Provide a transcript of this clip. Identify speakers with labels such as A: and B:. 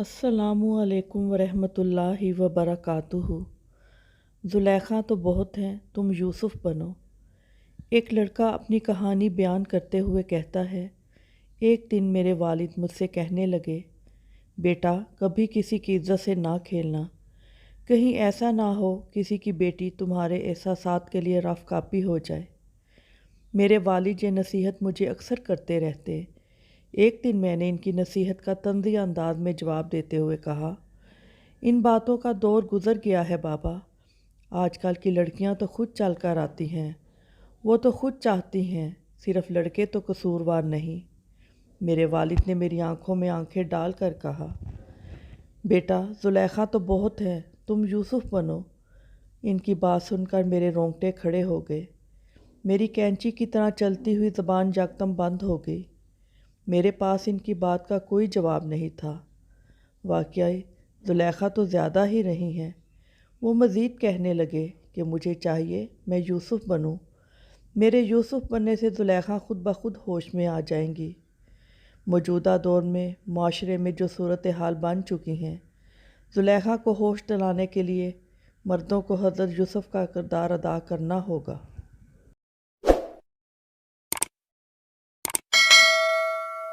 A: अस्सलामु अलैकुम वरहमतुल्लाहि वबरकातुहू। ज़ुलेखा तो बहुत हैं, तुम यूसुफ बनो। एक लड़का अपनी कहानी बयान करते हुए कहता है, एक दिन मेरे वालिद मुझसे कहने लगे, बेटा कभी किसी की इज्जत से ना खेलना, कहीं ऐसा ना हो किसी की बेटी तुम्हारे एहसासात के लिए रफ कापी हो जाए। मेरे वालिद ये नसीहत मुझे अक्सर करते रहते। एक दिन मैंने इनकी नसीहत का तंज़िया अंदाज में जवाब देते हुए कहा, इन बातों का दौर गुज़र गया है बाबा। आजकल की लड़कियां तो खुद चल कर आती हैं, वो तो खुद चाहती हैं, सिर्फ लड़के तो कसूरवार नहीं। मेरे वालिद ने मेरी आंखों में आंखें डाल कर कहा, बेटा ज़ुलेखा तो बहुत है, तुम यूसुफ बनो। इनकी बात सुनकर मेरे रोंगटे खड़े हो गए। मेरी कैंची की तरह चलती हुई ज़बान यकदम बंद हो गई। मेरे पास इनकी बात का कोई जवाब नहीं था। वाकई ज़ुलेखा तो ज़्यादा ही रही हैं। वो मज़ीद कहने लगे कि मुझे चाहिए मैं यूसुफ बनूं। मेरे यूसुफ बनने से ज़ुलेखा खुद ब खुद होश में आ जाएंगी। मौजूदा दौर में माशरे में जो सूरत हाल बन चुकी हैं, ज़ुलेखा को होश दिलाने के लिए मर्दों को हज़रत यूसुफ का किरदार अदा करना होगा।